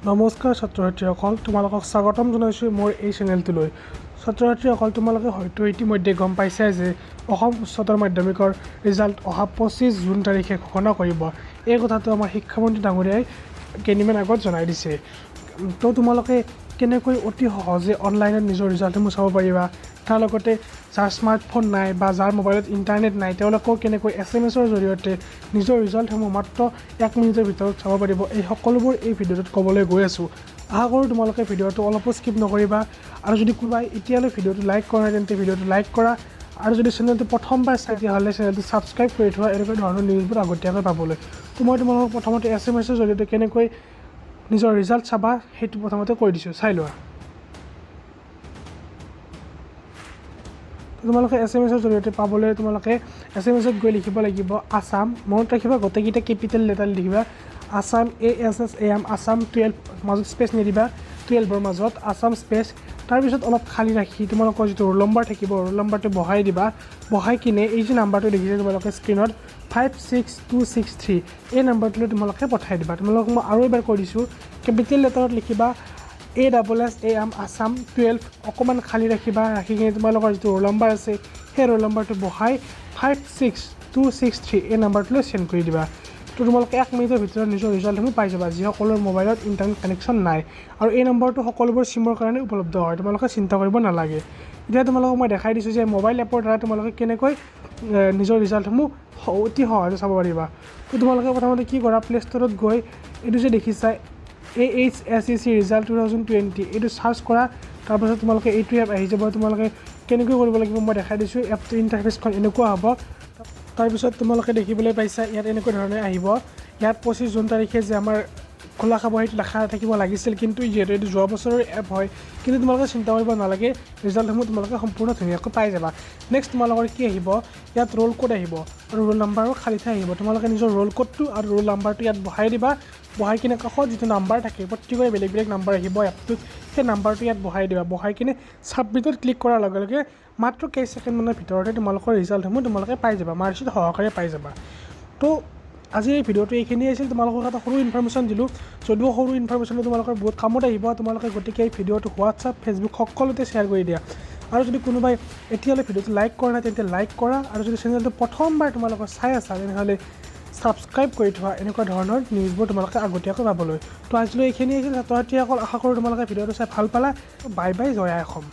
নমস্কাৰ ছাত্ৰ-ছাত্ৰীসকল তোমালোকক স্বাগতম জনাইছোঁ মোৰ এই চেনেলটোলৈ ছাত্ৰ-ছাত্ৰীসকল তোমালোকে হয়তো ইতিমধ্যে গম পাইছা যে অসম উচ্চতৰ মাধ্যমিকৰ ৰিজাল্ট অহা 25 জুন তাৰিখে ঘোষণা কৰিব এই কথাটো আমাৰ শিক্ষামন্ত্ৰী ডাঙৰীয়াই কেনিমান আগত জনাই দিছে তো তোমালোকে কেনেকৈ অতি সহজে অনলাইনত নিজৰ ৰিজাল্টসমূহ চাব পাৰিবা তাৰ লগতে যাৰ স্মাৰ্টফোন নাই বা যাৰ মোবাইলত ইণ্টাৰনেট নাই তেওঁলোকেও কেনেকৈ SMS-ৰ জৰিয়তে নিজৰ ৰিজাল্টসমূহ মাত্ৰ 1 মিনিটৰ ভিতৰত চাব পাৰিব এই সকলোবোৰ এই ভিডিঅ'টোত ক'বলৈ গৈ আছোঁ আশা কৰোঁ তোমালোকে ভিডিঅ'টো অলপো স্কিপ নকৰিবা আৰু যদি কোনোবাই এতিয়ালৈ ভিডিঅ'টো লাইক কৰা নাই তেন্তে ভিডিঅ'টো লাইক কৰা আৰু যদি চেনেলটো প্ৰথমবাৰ চাই তেতিয়াহ'লে চেনেলটো ছাবস্ক্ৰাইব কৰি থোৱা এনেকুৱা ধৰণৰ নিউজবোৰ আগতীয়াকৈ পাবলৈ তো মই তোমালোকক প্ৰথমতে SMS-ৰ জৰিয়তে কেনেকৈ নিজৰ ৰিজাল্ট চাবা সেইটো প্ৰথমতে কৈ দিছোঁ চাই লোৱা তোমালোকে SMS-ৰ জৰিয়তে পাবলৈ তোমালোকে SMS-ত গৈ লিখিব লাগিব আসাম মনত ৰাখিবা গোটেইকেইটা কেপিটেল লেটাৰ লিখিবা আসাম ASAM আসাম 12 মাজত স্পেচ নিদিবা 12ৰ মাজত আসাম স্পেচ তাৰপিছত অলপ খালী ৰাখি তোমালোকৰ যিটো ৰোল নম্বৰ থাকিব ৰোল নম্বৰটো বহাই দিবা বহাই কিনে এই যে নাম্বাৰটো দেখিছে তোমালোকে স্ক্ৰীনত 56263 এই নাম্বাৰটোলৈ তোমালোকে পঠাই দিবা তোমালোকক মই আৰু এবাৰ কৈ দিছোঁ কেপিটেল লেটাৰত লিখিবা ASAM আসাম 12 অকমান খালী ৰাখিবা ৰাখি কিনে তোমালোকৰ যিটো ৰোল নম্বৰ আছে সেই ৰোল নম্বৰটো বহাই 56263 এই নাম্বাৰটোলৈ সেন্ড কৰি দিবা তো তোমালোকে 1 মিনিটৰ ভিতৰত নিজৰ ৰিজাল্টসমূহ পাই যাবা যিসকলৰ মোবাইলত ইণ্টাৰনেট কানেকশ্যন নাই আৰু এই নম্বৰটো সকলোবোৰ সিমৰ কাৰণে উপলব্ধ হয় তোমালোকে চিন্তা কৰিব নালাগে এতিয়া তোমালোকক মই দেখাই দিছোঁ যে মোবাইল এপৰ দ্বাৰা তোমালোকে কেনেকৈ নিজৰ ৰিজাল্টসমূহ অতি সহজে চাব পাৰিবা তো তোমালোকে প্ৰথমতে কি কৰা প্লে ষ্টৰত গৈ এইটো যে দেখিছা AHSEC Result2020 এইটো সাৰ্চ কৰা তাৰপিছত তোমালোকে এইটো এপ আহি যাব তোমালোকে কেনেকৈ কৰিব লাগিব মই দেখাই দিছোঁ এপটোৰ ইণ্টাৰফেচখন এনেকুৱা হ'ব তাৰপিছত তোমালোকে দেখিবলৈ পাইছা ইয়াত এনেকুৱা ধৰণে আহিব ইয়াত 25 জুন তাৰিখে যে আমাৰ খোলা খাব সেইটো লেখা থাকিব লাগিছিল কিন্তু যিহেতু এইটো যোৱা বছৰৰ এপ হয় কিন্তু তোমালোকে চিন্তা কৰিব নালাগে ৰিজাল্টসমূহ তোমালোকে সম্পূৰ্ণ ধুনীয়াকৈ পাই যাবা নেক্সট তোমালোকৰ কি আহিব ইয়াত ৰোল কোড আহিব আৰু ৰোল নাম্বাৰো খালী ঠাই আহিব তোমালোকে নিজৰ ৰোল কোডটো আৰু ৰোল নাম্বাৰটো ইয়াত বহাই দিবা বহাই কিনে কাষত যিটো নাম্বাৰ থাকে প্ৰত্যেকৰে বেলেগ বেলেগ নাম্বাৰ আহিব এপটোত সেই নাম্বাৰটো ইয়াত বহাই দিবা বহাই কিনে ছাবমিটত ক্লিক কৰাৰ লগে লগে মাত্ৰ কেই ছেকেণ্ডমানৰ ভিতৰতে তোমালোকৰ ৰিজাল্টসমূহ তোমালোকে পাই যাবা মাৰ্কশ্বিট সহকাৰে পাই যাবা তো আজি এই ভিডিঅ'টো এইখিনিয়ে আছিল তোমালোকক এটা সৰু ইনফৰমেশ্যন দিলোঁ যদিও সৰু ইনফৰমেশ্যনটো তোমালোকৰ বহুত কামত আহিব তোমালোকে গতিকে এই ভিডিঅ'টো হোৱাটছআপ ফেচবুক সকলোতে শ্বেয়াৰ কৰি দিয়া আৰু যদি কোনোবাই এতিয়ালৈ ভিডিঅ'টো লাইক কৰা নাই তেন্তে লাইক কৰা আৰু যদি চেনেলটো প্ৰথমবাৰ তোমালোকৰ চাই আছা তেনেহ'লে ছাবস্ক্ৰাইব কৰি থোৱা এনেকুৱা ধৰণৰ নিউজবোৰ তোমালোকে আগতীয়াকৈ পাবলৈ তো আজিলৈ এইখিনিয়ে আছিল ছাত্ৰ ছাত্ৰীসকল আশা কৰোঁ তোমালোকে ভিডিঅ'টো চাই ভাল পালা বাই বাই জয় অসম